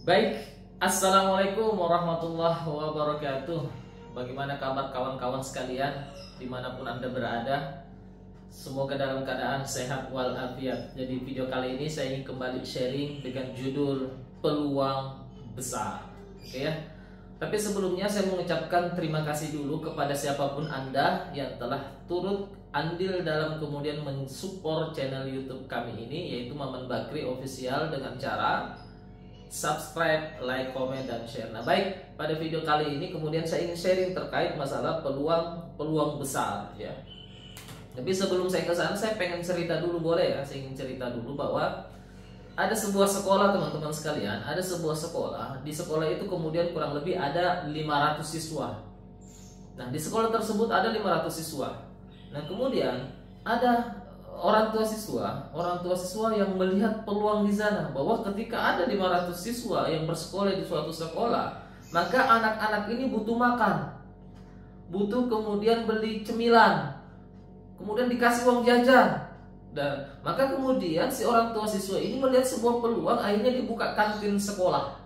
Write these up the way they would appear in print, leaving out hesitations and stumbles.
Baik, Assalamualaikum warahmatullahi wabarakatuh. Bagaimana kabar kawan-kawan sekalian dimanapun Anda berada? Semoga dalam keadaan sehat walafiat. Jadi video kali ini saya ingin kembali sharing dengan judul Peluang Besar. Oke ya. Tapi sebelumnya saya mengucapkan terima kasih dulu kepada siapapun Anda yang telah turut andil dalam kemudian mensupport channel YouTube kami ini, yaitu Maman Bakri Official, dengan cara subscribe, like, komen, dan share. Nah baik, pada video kali ini kemudian saya ingin sharing terkait masalah peluang besar ya. Tapi sebelum saya ke sana, saya pengen cerita dulu, boleh ya? Saya ingin cerita dulu bahwa ada sebuah sekolah, teman-teman sekalian. Ada sebuah sekolah. Di sekolah itu kemudian kurang lebih ada 500 siswa. Nah di sekolah tersebut ada 500 siswa. Nah kemudian ada orang tua siswa yang melihat peluang di sana, bahwa ketika ada 500 siswa yang bersekolah di suatu sekolah, maka anak-anak ini butuh makan, butuh kemudian beli cemilan, kemudian dikasih uang jajan. Dan maka kemudian si orang tua siswa ini melihat sebuah peluang, akhirnya dibuka kantin sekolah.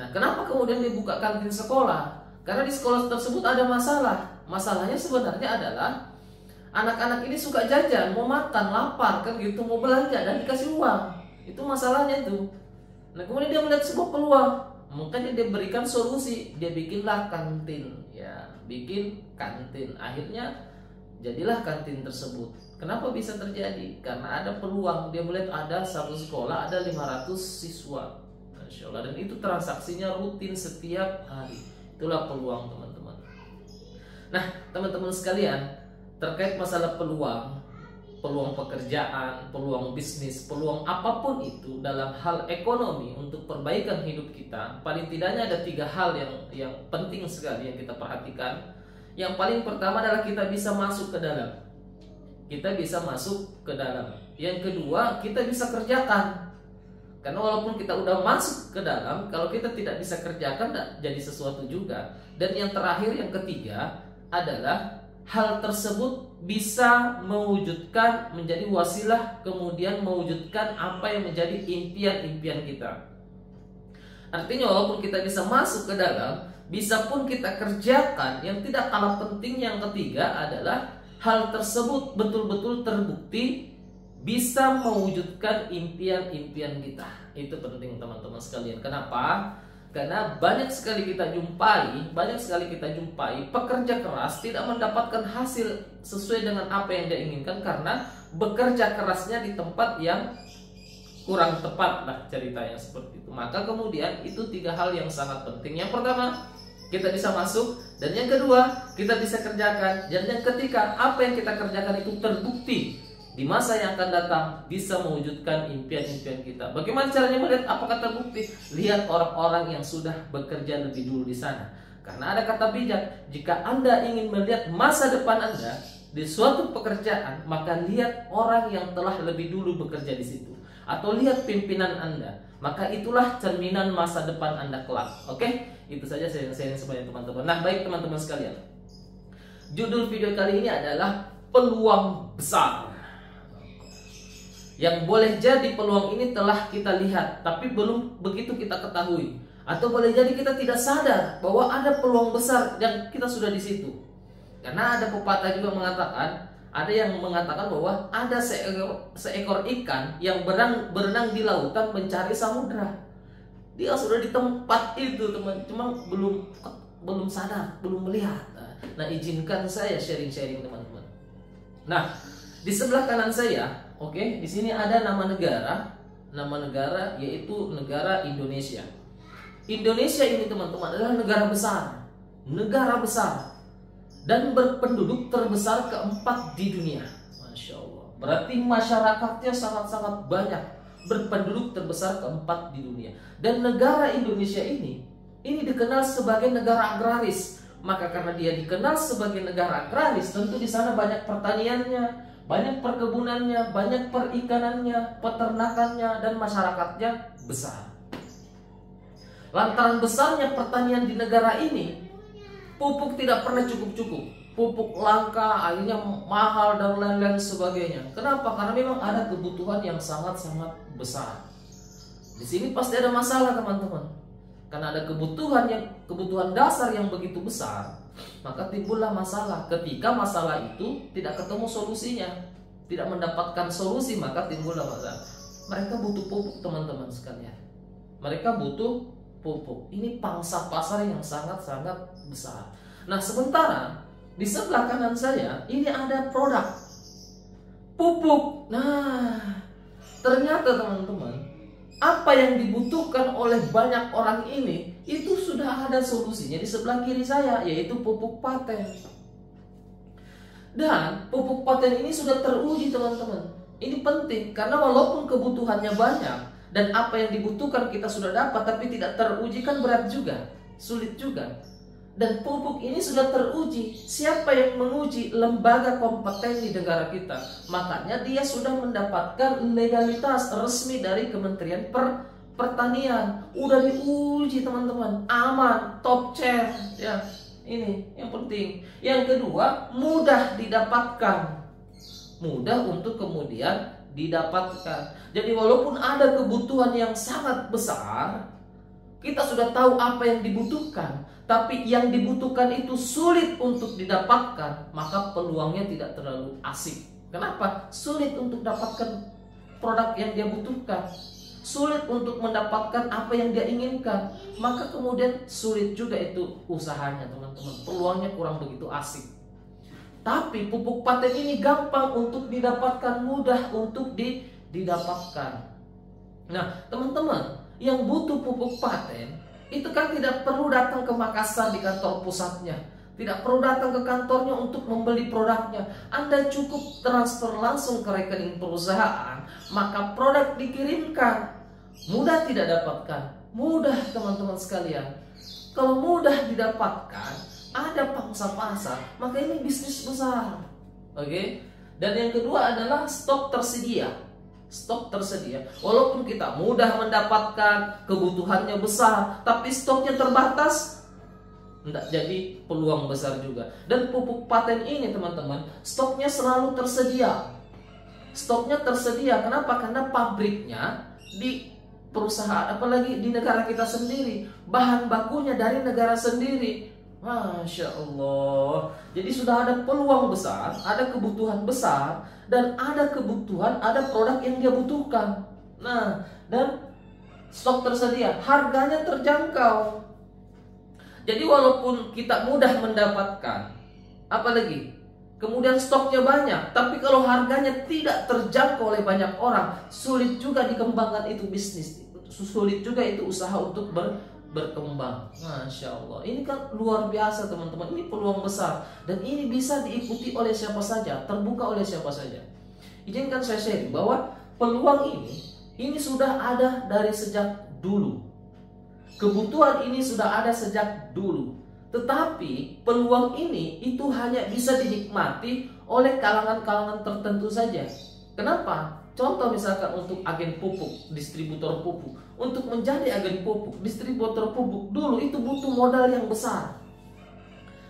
Nah kenapa kemudian dibuka kantin sekolah? Karena di sekolah tersebut ada masalah. Masalahnya sebenarnya adalah anak-anak ini suka jajan, mau makan, lapar kan gitu, mau belanja dan dikasih uang. Itu masalahnya itu. Nah kemudian dia melihat sebuah peluang, makanya dia berikan solusi. Dia bikinlah kantin, ya, bikin kantin. Akhirnya jadilah kantin tersebut. Kenapa bisa terjadi? Karena ada peluang. Dia melihat ada satu sekolah ada 500 siswa, Masya Allah, dan itu transaksinya rutin setiap hari. Itulah peluang, teman-teman. Nah teman-teman sekalian, terkait masalah peluang pekerjaan, peluang bisnis, peluang apapun itu dalam hal ekonomi untuk perbaikan hidup kita, paling tidaknya ada 3 hal yang penting sekali yang kita perhatikan. Yang paling pertama adalah kita bisa masuk ke dalam. Kita bisa masuk ke dalam. Yang kedua, kita bisa kerjakan. Karena walaupun kita udah masuk ke dalam, kalau kita tidak bisa kerjakan, tidak jadi sesuatu juga. Dan yang terakhir, yang ketiga adalah hal tersebut bisa mewujudkan, menjadi wasilah kemudian mewujudkan apa yang menjadi impian-impian kita. Artinya walaupun kita bisa masuk ke dalam, bisa pun kita kerjakan. Yang tidak kalah penting yang ketiga adalah hal tersebut betul-betul terbukti bisa mewujudkan impian-impian kita. Itu penting teman-teman sekalian. Kenapa? Karena banyak sekali kita jumpai pekerja keras tidak mendapatkan hasil sesuai dengan apa yang dia inginkan karena bekerja kerasnya di tempat yang kurang tepat lah, ceritanya seperti itu. Maka kemudian itu 3 hal yang sangat penting. Yang pertama, kita bisa masuk, dan yang kedua, kita bisa kerjakan, dan yang ketiga, apa yang kita kerjakan itu terbukti di masa yang akan datang bisa mewujudkan impian-impian kita. Bagaimana caranya melihat apakah terbukti? Lihat orang-orang yang sudah bekerja lebih dulu di sana. Karena ada kata bijak, jika Anda ingin melihat masa depan Anda di suatu pekerjaan, maka lihat orang yang telah lebih dulu bekerja di situ. Atau lihat pimpinan Anda. Maka itulah cerminan masa depan Anda kelak. Oke? Itu saja saya sebanyak teman-teman. Nah baik teman-teman sekalian, judul video kali ini adalah peluang besar. Yang boleh jadi peluang ini telah kita lihat, tapi belum begitu kita ketahui. Atau boleh jadi kita tidak sadar bahwa ada peluang besar yang kita sudah di situ. Karena ada pepatah juga mengatakan, ada yang mengatakan bahwa ada seekor ikan yang berenang di lautan mencari samudra. Dia sudah di tempat itu teman, cuma belum sadar, belum melihat. Nah izinkan saya sharing-sharing teman-teman. Nah di sebelah kanan saya, oke, di sini ada nama negara yaitu negara Indonesia. Indonesia ini teman-teman adalah negara besar dan berpenduduk terbesar keempat di dunia. Masya Allah. Berarti masyarakatnya sangat-sangat banyak, berpenduduk terbesar keempat di dunia. Dan negara Indonesia ini dikenal sebagai negara agraris. Maka karena dia dikenal sebagai negara agraris, tentu di sana banyak pertaniannya, banyak perkebunannya, banyak perikanannya, peternakannya, dan masyarakatnya besar. Lantaran besarnya pertanian di negara ini, pupuk tidak pernah cukup-cukup. Pupuk langka, akhirnya mahal, dan lain-lain sebagainya. Kenapa? Karena memang ada kebutuhan yang sangat-sangat besar. Di sini pasti ada masalah teman-teman. Karena ada kebutuhan dasar yang begitu besar, maka timbullah masalah. Ketika masalah itu tidak ketemu solusinya, tidak mendapatkan solusi, maka timbullah masalah. Mereka butuh pupuk teman-teman sekalian. Mereka butuh pupuk. Ini pangsa pasar yang sangat-sangat besar. Nah, sementara di sebelah kanan saya ini ada produk pupuk. Nah, ternyata teman-teman, apa yang dibutuhkan oleh banyak orang ini itu sudah ada solusinya di sebelah kiri saya, yaitu pupuk paten. Dan pupuk paten ini sudah teruji teman-teman. Ini penting karena walaupun kebutuhannya banyak dan apa yang dibutuhkan kita sudah dapat, tapi tidak teruji kan berat juga, sulit juga. Dan pupuk ini sudah teruji. Siapa yang menguji? Lembaga kompeten di negara kita. Makanya dia sudah mendapatkan legalitas resmi dari Kementerian Pertanian. Udah diuji teman-teman, aman, top chair. Ya, ini yang penting. Yang kedua, mudah didapatkan. Mudah untuk kemudian didapatkan. Jadi walaupun ada kebutuhan yang sangat besar, kita sudah tahu apa yang dibutuhkan, tapi yang dibutuhkan itu sulit untuk didapatkan, maka peluangnya tidak terlalu asik. Kenapa? Sulit untuk dapatkan produk yang dia butuhkan, sulit untuk mendapatkan apa yang dia inginkan, maka kemudian sulit juga itu usahanya teman-teman. Peluangnya kurang begitu asik. Tapi pupuk paten ini gampang untuk didapatkan, mudah untuk didapatkan. Nah teman-teman, yang butuh pupuk paten itu kan tidak perlu datang ke Makassar di kantor pusatnya, tidak perlu datang ke kantornya untuk membeli produknya. Anda cukup transfer langsung ke rekening perusahaan, maka produk dikirimkan. Mudah tidak dapatkan? Mudah teman-teman sekalian. Kalau mudah didapatkan, ada pangsa pasar, maka ini bisnis besar. Oke? Dan yang kedua adalah stok tersedia. Stok tersedia. Walaupun kita mudah mendapatkan, kebutuhannya besar, tapi stoknya terbatas, tidak jadi peluang besar juga. Dan pupuk paten ini teman-teman, stoknya selalu tersedia. Stoknya tersedia. Kenapa? Karena pabriknya di perusahaan, apalagi di negara kita sendiri, bahan bakunya dari negara sendiri. Masya Allah. Jadi sudah ada peluang besar, ada kebutuhan besar, dan ada kebutuhan, ada produk yang dia butuhkan. Nah, dan stok tersedia, harganya terjangkau. Jadi walaupun kita mudah mendapatkan, apalagi kemudian stoknya banyak, tapi kalau harganya tidak terjangkau oleh banyak orang, sulit juga dikembangkan itu bisnis, sulit juga itu usaha untuk berkembang. Masya Allah, ini kan luar biasa teman-teman. Ini peluang besar dan ini bisa diikuti oleh siapa saja, terbuka oleh siapa saja. Izinkan saya share bahwa peluang ini sudah ada dari sejak dulu. Kebutuhan ini sudah ada sejak dulu. Tetapi peluang ini itu hanya bisa dinikmati oleh kalangan-kalangan tertentu saja. Kenapa? Contoh misalkan untuk agen pupuk, distributor pupuk. Untuk menjadi agen pupuk, distributor pupuk dulu itu butuh modal yang besar.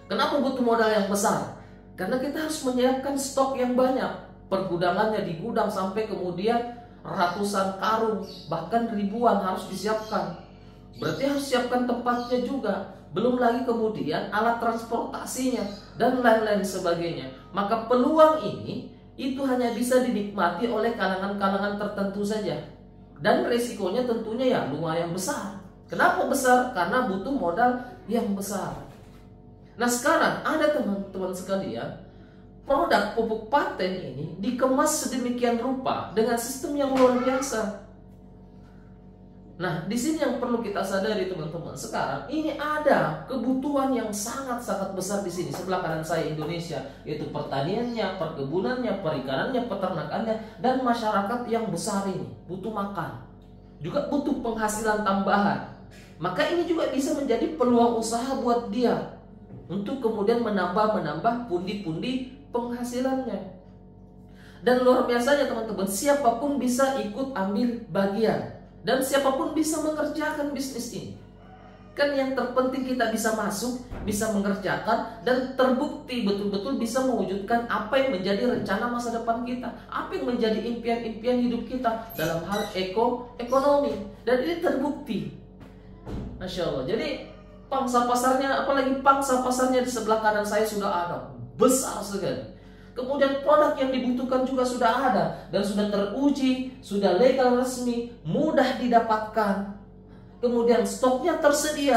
Kenapa butuh modal yang besar? Karena kita harus menyiapkan stok yang banyak. Pergudangannya di gudang sampai kemudian ratusan karung, bahkan ribuan harus disiapkan. Berarti harus siapkan tempatnya juga. Belum lagi kemudian alat transportasinya dan lain-lain sebagainya. Maka peluang ini itu hanya bisa dinikmati oleh kalangan-kalangan tertentu saja. Dan resikonya tentunya ya lumayan besar. Kenapa besar? Karena butuh modal yang besar. Nah sekarang ada teman-teman sekalian, produk pupuk paten ini dikemas sedemikian rupa dengan sistem yang luar biasa. Nah di sini yang perlu kita sadari teman-teman, sekarang ini ada kebutuhan yang sangat-sangat besar di sini. Sebelah kanan saya Indonesia, yaitu pertaniannya, perkebunannya, perikanannya, peternakannya, dan masyarakat yang besar ini butuh makan, juga butuh penghasilan tambahan. Maka ini juga bisa menjadi peluang usaha buat dia untuk kemudian menambah pundi-pundi penghasilannya. Dan luar biasanya teman-teman, siapapun bisa ikut ambil bagian. Dan siapapun bisa mengerjakan bisnis ini. Kan yang terpenting kita bisa masuk, bisa mengerjakan, dan terbukti betul-betul bisa mewujudkan apa yang menjadi rencana masa depan kita, apa yang menjadi impian-impian hidup kita dalam hal ekonomi. Dan ini terbukti. Masya Allah. Jadi pangsa pasarnya, apalagi pangsa pasarnya di sebelah kanan saya sudah ada, besar sekali. Kemudian produk yang dibutuhkan juga sudah ada dan sudah teruji, sudah legal resmi, mudah didapatkan. Kemudian stoknya tersedia,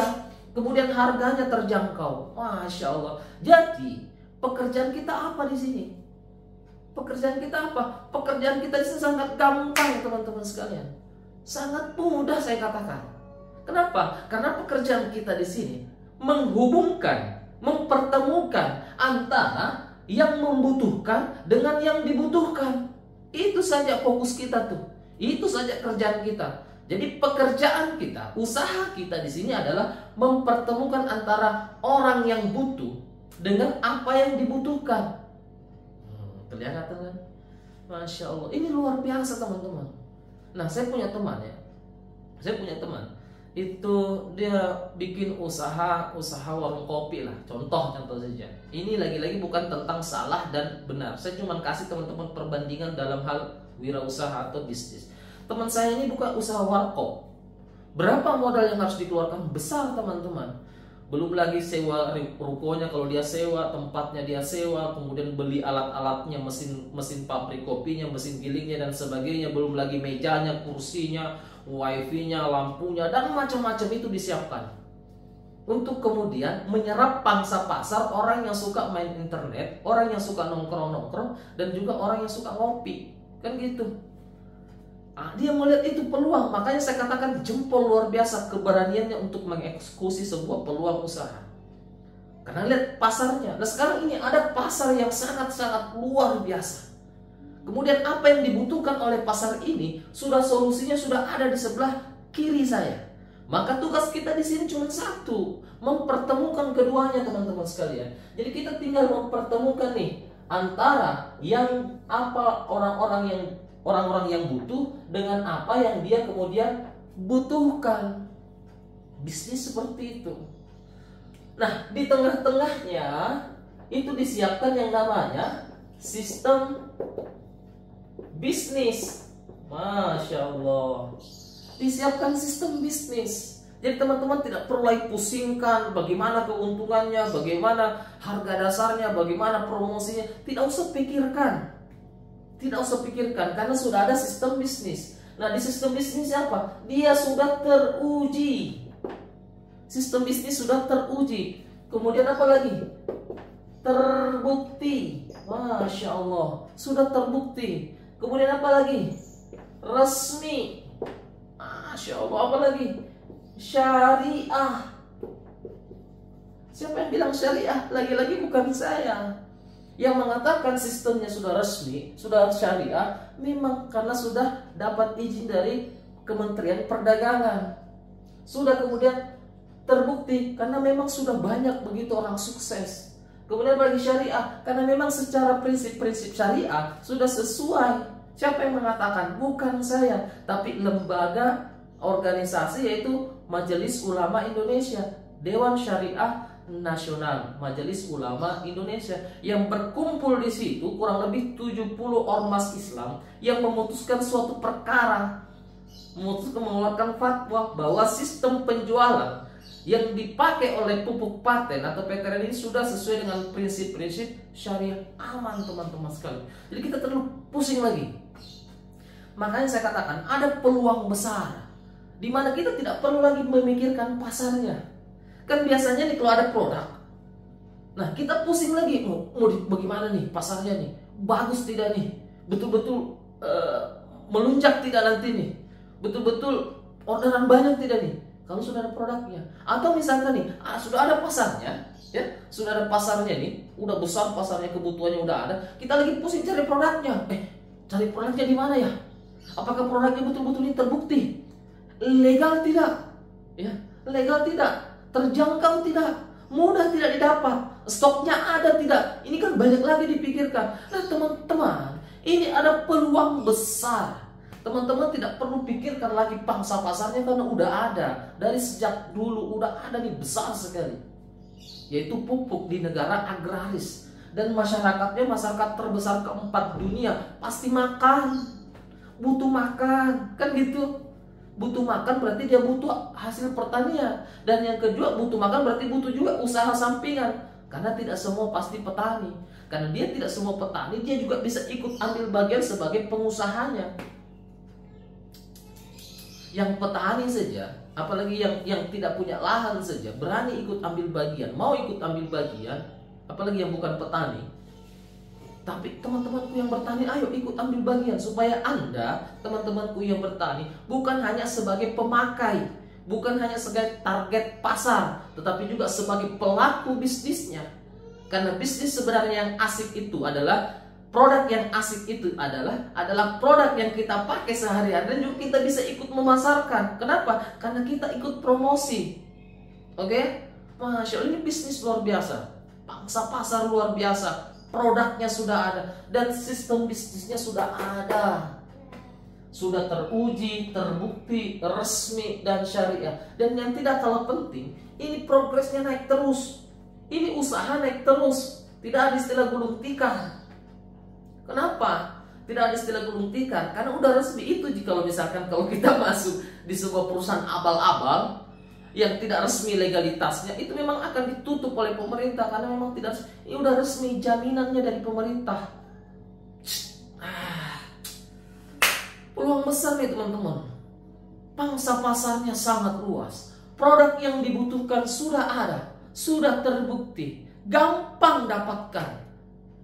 kemudian harganya terjangkau. Masya Allah. Jadi pekerjaan kita apa di sini? Pekerjaan kita apa? Pekerjaan kita di sini sangat gampang, teman-teman sekalian. Sangat mudah saya katakan. Kenapa? Karena pekerjaan kita di sini menghubungkan, mempertemukan antara yang membutuhkan dengan yang dibutuhkan. Itu saja fokus kita tuh. Itu saja kerjaan kita. Jadi pekerjaan kita, usaha kita di sini adalah mempertemukan antara orang yang butuh dengan apa yang dibutuhkan. Terlihat kan? Masya Allah. Ini luar biasa teman-teman. Nah, saya punya teman ya. Saya punya teman. Itu dia bikin usaha warung kopi lah. Contoh saja. Ini lagi-lagi bukan tentang salah dan benar. Saya cuma kasih teman-teman perbandingan dalam hal wirausaha atau bisnis. Teman saya ini buka usaha warkop. Berapa modal yang harus dikeluarkan? Besar teman-teman. Belum lagi sewa rukonya, kalau dia sewa, tempatnya dia sewa, kemudian beli alat-alatnya, mesin pabrik kopinya, mesin gilingnya dan sebagainya. Belum lagi mejanya, kursinya, wifi-nya, lampunya, dan macam-macam itu disiapkan. Untuk kemudian menyerap pangsa pasar orang yang suka main internet, orang yang suka nongkrong-nongkrong, dan juga orang yang suka ngopi. Kan gitu. Dia melihat itu peluang, makanya saya katakan jempol luar biasa keberaniannya untuk mengeksekusi sebuah peluang usaha. Karena lihat pasarnya. Nah sekarang ini ada pasar yang sangat-sangat luar biasa. Kemudian apa yang dibutuhkan oleh pasar ini, solusinya sudah ada di sebelah kiri saya. Maka tugas kita di sini cuma satu, mempertemukan keduanya teman-teman sekalian. Jadi kita tinggal mempertemukan nih antara yang apa orang-orang yang butuh dengan apa yang dia kemudian butuhkan. Bisnis seperti itu. Nah, di tengah-tengahnya itu disiapkan yang namanya sistem bisnis. Masya Allah. Disiapkan sistem bisnis. Jadi teman-teman tidak perlu lagi pusingkan bagaimana keuntungannya, bagaimana harga dasarnya, bagaimana promosinya. Tidak usah pikirkan. Tidak usah pikirkan karena sudah ada sistem bisnis. Nah, di sistem bisnis apa? Dia sudah teruji. Sistem bisnis sudah teruji. Kemudian apa lagi? Terbukti. Masya Allah, sudah terbukti. Kemudian apa lagi? Resmi. Masya Allah, apa lagi? Syariah. Siapa yang bilang syariah? Lagi-lagi bukan saya. Yang mengatakan sistemnya sudah resmi, sudah syariah, memang karena sudah dapat izin dari Kementerian Perdagangan. Sudah kemudian terbukti karena memang sudah banyak begitu orang sukses. Kemudian bagi syariah, karena memang secara prinsip-prinsip syariah sudah sesuai. Siapa yang mengatakan? Bukan saya, tapi lembaga organisasi yaitu Majelis Ulama Indonesia, Dewan Syariah Nasional, Majelis Ulama Indonesia, yang berkumpul di situ kurang lebih 70 ormas Islam yang memutuskan suatu perkara, memutuskan mengeluarkan fatwa bahwa sistem penjualan yang dipakai oleh pupuk paten atau PTN ini sudah sesuai dengan prinsip-prinsip syariah. Aman teman-teman sekalian. Jadi kita terlalu pusing lagi. Makanya saya katakan ada peluang besar di mana kita tidak perlu lagi memikirkan pasarnya. Kan biasanya nih kalau ada produk, nah kita pusing lagi, mau bagaimana nih pasarnya nih, bagus tidak nih, betul-betul melunjak tidak nanti nih, betul-betul orderan banyak tidak nih, kalau sudah ada produknya. Atau misalkan nih, sudah ada pasarnya, ya, sudah ada pasarnya nih, udah besar pasarnya, kebutuhannya udah ada, kita lagi pusing cari produknya. Cari produknya di mana ya? Apakah produknya betul-betul ini terbukti? Legal tidak? Ya, legal tidak? Terjangkau tidak? Mudah tidak didapat? Stoknya ada tidak? Ini kan banyak lagi dipikirkan. Nah teman-teman, ini ada peluang besar. Teman-teman tidak perlu pikirkan lagi pangsa pasarnya karena udah ada. Dari sejak dulu udah ada nih, besar sekali. Yaitu pupuk di negara agraris. Dan masyarakatnya masyarakat terbesar keempat dunia. Pasti makan, butuh makan, kan gitu. Butuh makan berarti dia butuh hasil pertanian. Dan yang kedua, butuh makan berarti butuh juga usaha sampingan. Karena tidak semua pasti petani. Karena dia tidak semua petani, dia juga bisa ikut ambil bagian sebagai pengusahanya. Yang petani saja, apalagi yang tidak punya lahan saja, berani ikut ambil bagian, mau ikut ambil bagian, apalagi yang bukan petani. Tapi teman-temanku yang bertani, ayo ikut ambil bagian supaya Anda, teman-temanku yang bertani, bukan hanya sebagai pemakai, bukan hanya sebagai target pasar, tetapi juga sebagai pelaku bisnisnya. Karena bisnis sebenarnya yang asik itu adalah produk yang asik itu adalah produk yang kita pakai sehari-hari dan juga kita bisa ikut memasarkan. Kenapa? Karena kita ikut promosi. Oke? Masya Allah, ini bisnis luar biasa. Pangsa pasar luar biasa. Produknya sudah ada dan sistem bisnisnya sudah ada, sudah teruji, terbukti, resmi dan syariah. Dan yang tidak kalah penting, ini progresnya naik terus, ini usaha naik terus, tidak ada istilah gulung tikar. Kenapa tidak ada istilah gulung tikar? Karena udah resmi itu. Jika misalkan kalau kita masuk di sebuah perusahaan abal-abal yang tidak resmi legalitasnya, itu memang akan ditutup oleh pemerintah karena memang tidak, ini udah resmi jaminannya dari pemerintah. Peluang besar nih teman-teman. Pangsa pasarnya sangat luas. Produk yang dibutuhkan sudah ada, sudah terbukti, gampang dapatkan,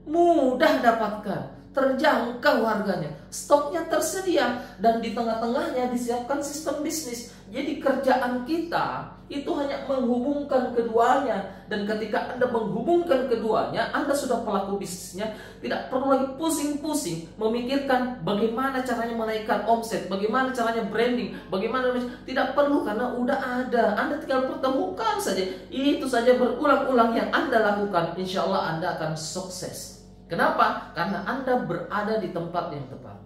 mudah dapatkan, terjangkau harganya, stoknya tersedia, dan di tengah-tengahnya disiapkan sistem bisnis. Jadi kerjaan kita itu hanya menghubungkan keduanya. Dan ketika Anda menghubungkan keduanya, Anda sudah pelaku bisnisnya, tidak perlu lagi pusing-pusing memikirkan bagaimana caranya menaikkan omset, bagaimana caranya branding, bagaimana, tidak perlu karena udah ada. Anda tinggal pertemukan saja. Itu saja berulang-ulang yang Anda lakukan, insya Allah Anda akan sukses. Kenapa? Karena Anda berada di tempat yang tepat.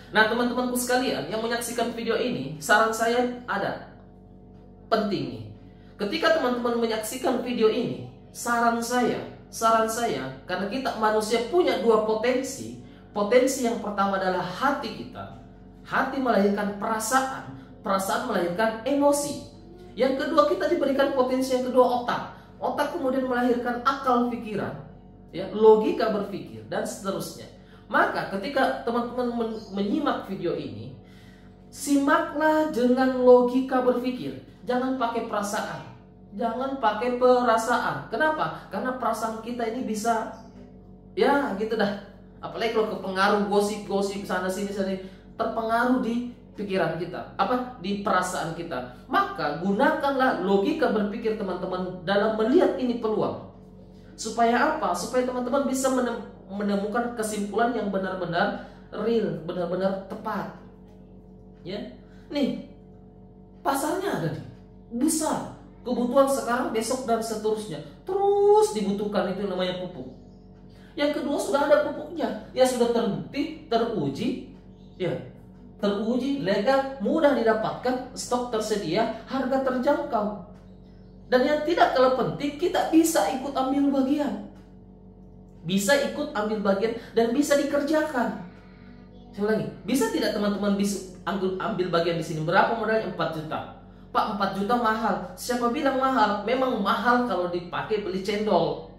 Nah teman-temanku sekalian yang menyaksikan video ini, saran saya ada penting nih. Ketika teman-teman menyaksikan video ini, saran saya, karena kita manusia punya dua potensi. Potensi yang pertama adalah hati kita. Hati melahirkan perasaan, perasaan melahirkan emosi. Yang kedua, kita diberikan potensi yang kedua, otak. Otak kemudian melahirkan akal pikiran, ya, logika berpikir dan seterusnya. Maka ketika teman-teman menyimak video ini, simaklah dengan logika berpikir. Jangan pakai perasaan, jangan pakai perasaan. Kenapa? Karena perasaan kita ini bisa, ya gitu dah. Apalagi kalau kepengaruh gosip-gosip sana sini, terpengaruh di pikiran kita, di perasaan kita. Maka gunakanlah logika berpikir teman-teman dalam melihat ini peluang. Supaya apa? Supaya teman-teman bisa menemukan kesimpulan yang benar-benar real, benar-benar tepat. Ya, nih pasarnya ada nih, besar. Kebutuhan sekarang, besok dan seterusnya terus dibutuhkan, itu namanya pupuk. Yang kedua, sudah ada pupuknya, ya sudah terbukti, teruji, ya teruji, legal, mudah didapatkan, stok tersedia, harga terjangkau. Dan yang tidak kalah penting, kita bisa ikut ambil bagian. Bisa ikut ambil bagian dan bisa dikerjakan. Saya ulangi, bisa tidak teman-teman bisa ambil bagian di sini? Berapa modalnya? 4 juta. Pak, 4 juta mahal. Siapa bilang mahal? Memang mahal kalau dipakai beli cendol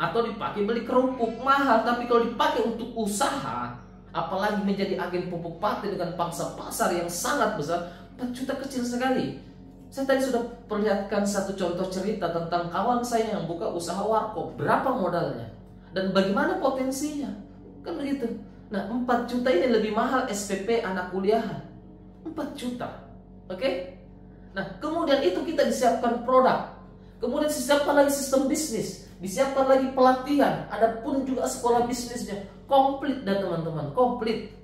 atau dipakai beli kerupuk, mahal. Tapi kalau dipakai untuk usaha, apalagi menjadi agen pupuk pati dengan pangsa pasar yang sangat besar, 4 juta kecil sekali. Saya tadi sudah perlihatkan satu contoh cerita tentang kawan saya yang buka usaha warkop. Berapa modalnya? Dan bagaimana potensinya? Kan begitu. Nah, 4 juta ini lebih mahal SPP anak kuliahan. 4 juta. Oke? Nah, kemudian itu kita disiapkan produk. Kemudian disiapkan lagi sistem bisnis. Disiapkan lagi pelatihan. Adapun juga sekolah bisnisnya. Komplit dan teman-teman. Komplit.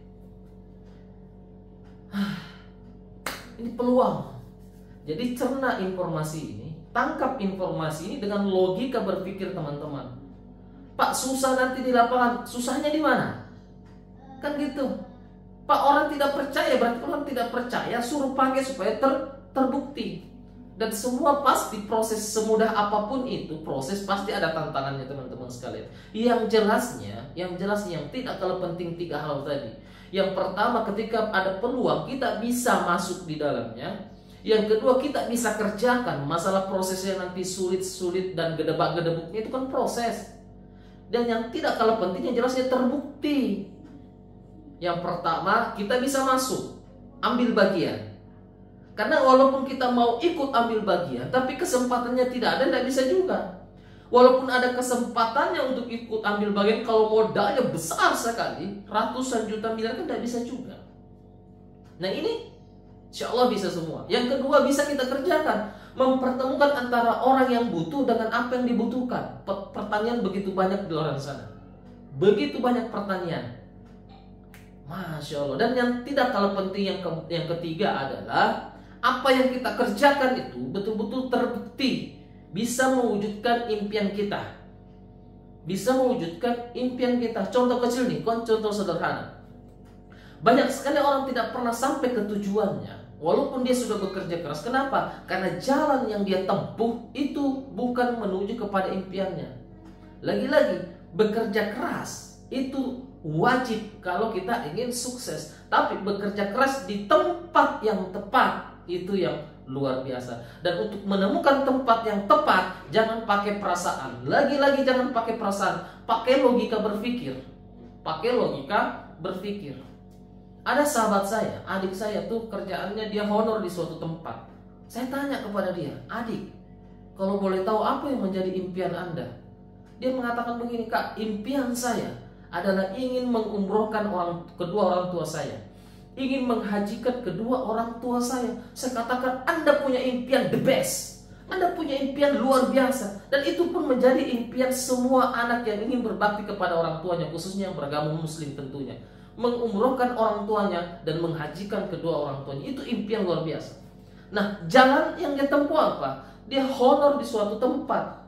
Ini peluang. Jadi cerna informasi ini, tangkap informasi ini dengan logika berpikir teman-teman. Pak, susah nanti di lapangan, susahnya di mana? Kan gitu. Pak, orang tidak percaya, berarti orang tidak percaya, suruh pakai supaya terbukti. Dan semua pasti proses semudah apapun itu, proses pasti ada tantangannya teman-teman sekalian. Yang jelasnya yang tidak kalah penting 3 hal tadi. Yang pertama, ketika ada peluang kita bisa masuk di dalamnya. Yang kedua, kita bisa kerjakan. Masalah prosesnya nanti sulit dan gedebak-gedebuknya itu kan proses. Dan yang tidak kalah penting yang jelasnya terbukti. Yang pertama, kita bisa masuk, ambil bagian. Karena walaupun kita mau ikut ambil bagian, tapi kesempatannya tidak ada, tidak bisa juga. Walaupun ada kesempatannya untuk ikut ambil bagian, kalau modalnya besar sekali, ratusan juta miliar kan tidak bisa juga. Nah ini, insya Allah bisa semua. Yang kedua, bisa kita kerjakan, mempertemukan antara orang yang butuh dengan apa yang dibutuhkan. Pertanian begitu banyak di luar sana, begitu banyak pertanian. Masya Allah. Dan yang tidak kalah penting yang ketiga adalah apa yang kita kerjakan itu betul-betul terbukti bisa mewujudkan impian kita. Bisa mewujudkan impian kita. Contoh kecil nih, contoh sederhana. Banyak sekali orang tidak pernah sampai ke tujuannya walaupun dia sudah bekerja keras. Kenapa? Karena jalan yang dia tempuh itu bukan menuju kepada impiannya. Lagi-lagi, bekerja keras itu wajib kalau kita ingin sukses. Tapi bekerja keras di tempat yang tepat itu yang luar biasa. Dan untuk menemukan tempat yang tepat, jangan pakai perasaan. Lagi-lagi jangan pakai perasaan, pakai logika berpikir. Pakai logika berpikir. Ada sahabat saya, adik saya tuh kerjaannya dia honor di suatu tempat. Saya tanya kepada dia, "Adik, kalau boleh tahu apa yang menjadi impian Anda?" Dia mengatakan begini, "Kak, impian saya adalah ingin mengumrohkan kedua orang tua saya, ingin menghajikan kedua orang tua saya." Saya katakan, Anda punya impian the best, Anda punya impian luar biasa. Dan itu pun menjadi impian semua anak yang ingin berbakti kepada orang tuanya, khususnya yang beragama muslim tentunya. Mengumrohkan orang tuanya dan menghajikan kedua orang tuanya, itu impian luar biasa. Nah, jalan yang dia tempuh apa? Dia honor di suatu tempat.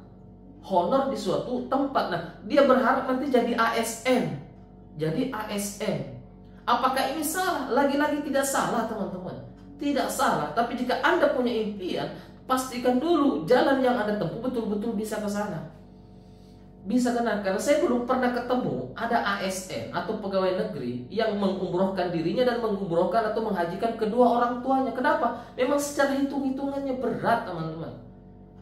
Honor di suatu tempat. Nah, dia berharap nanti jadi ASN. Jadi ASN. Apakah ini salah? Lagi-lagi tidak salah, teman-teman. Tidak salah. Tapi jika Anda punya impian, pastikan dulu jalan yang Anda tempuh betul-betul bisa ke sana. Bisa kena. Karena saya belum pernah ketemu ada ASN atau pegawai negeri yang mengumrohkan dirinya dan mengumrohkan atau menghajikan kedua orang tuanya. Kenapa? Memang secara hitung-hitungannya berat, teman-teman.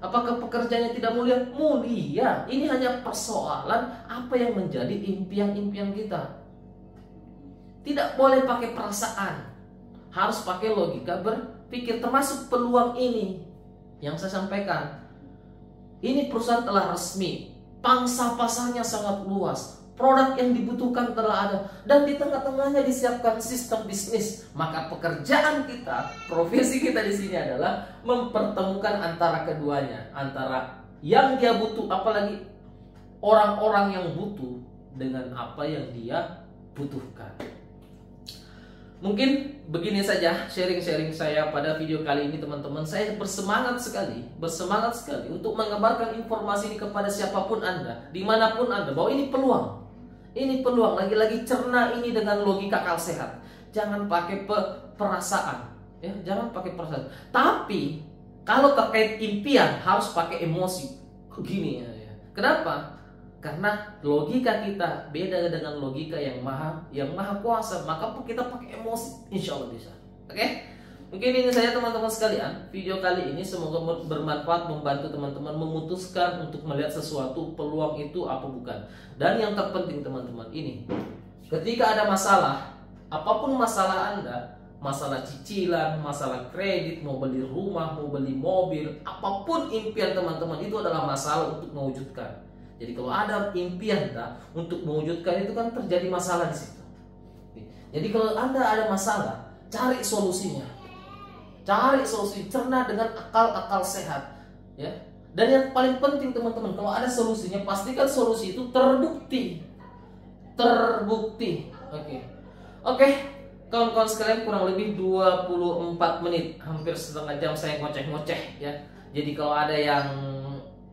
Apakah pekerjaannya tidak mulia? Mulia. Ini hanya persoalan apa yang menjadi impian-impian kita. Tidak boleh pakai perasaan. Harus pakai logika berpikir. Termasuk peluang ini yang saya sampaikan. Ini perusahaan telah resmi. Pangsa pasarnya sangat luas. Produk yang dibutuhkan telah ada. Dan di tengah-tengahnya disiapkan sistem bisnis. Maka pekerjaan kita, profesi kita di sini adalah mempertemukan antara keduanya. Antara yang dia butuh, apalagi orang-orang yang butuh, dengan apa yang dia butuhkan. Mungkin begini saja sharing-sharing saya pada video kali ini, teman-teman. Saya bersemangat sekali untuk mengabarkan informasi ini kepada siapapun Anda, dimanapun Anda, bahwa ini peluang. Ini peluang. Lagi-lagi cerna ini dengan logika akal sehat. Jangan pakai perasaan, ya, jangan pakai perasaan. Tapi kalau terkait impian harus pakai emosi. Gini ya. Kenapa? Karena logika kita beda dengan logika yang maha kuasa. Maka kita pakai emosi, insya Allah bisa. Oke? Mungkin ini saja teman-teman sekalian. Video kali ini semoga bermanfaat, membantu teman-teman memutuskan untuk melihat sesuatu peluang itu apa bukan. Dan yang terpenting teman-teman, ini ketika ada masalah, apapun masalah Anda, masalah cicilan, masalah kredit, mau beli rumah, mau beli mobil, apapun impian teman-teman, itu adalah masalah untuk mewujudkan. Jadi kalau ada impian untuk mewujudkan itu kan terjadi masalah di situ. Jadi kalau Anda ada masalah, cari solusinya. Cari solusi, cerna dengan akal-akal sehat, ya. Dan yang paling penting teman-teman, kalau ada solusinya, pastikan solusi itu terbukti. Oke, kawan-kawan sekalian, kurang lebih 24 menit, hampir setengah jam saya ngoceh-ngoceh, ya. Jadi kalau ada yang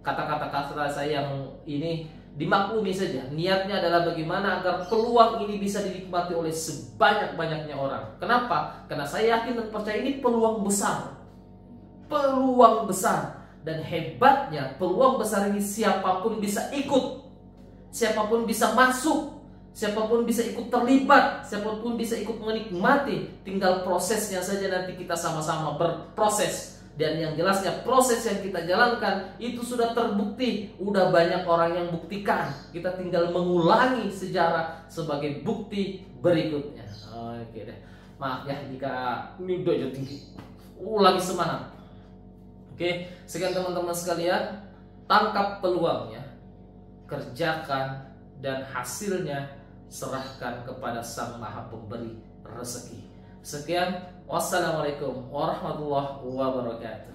kata-kata saya yang ini dimaklumi saja. Niatnya adalah bagaimana agar peluang ini bisa dinikmati oleh sebanyak-banyaknya orang. Kenapa? Karena saya yakin dan percaya ini peluang besar. Peluang besar. Dan hebatnya peluang besar ini siapapun bisa ikut. Siapapun bisa masuk. Siapapun bisa ikut terlibat. Siapapun bisa ikut menikmati. Tinggal prosesnya saja nanti kita sama-sama berproses. Dan yang jelasnya proses yang kita jalankan itu sudah terbukti. Udah banyak orang yang buktikan. Kita tinggal mengulangi sejarah sebagai bukti berikutnya. Oke deh. Maaf ya jika ini udah tinggi. Ulangi semangat. Oke, sekian teman-teman sekalian. Tangkap peluangnya, kerjakan, dan hasilnya serahkan kepada Sang Maha Pemberi rezeki. Sekian, wassalamualaikum warahmatullahi wabarakatuh.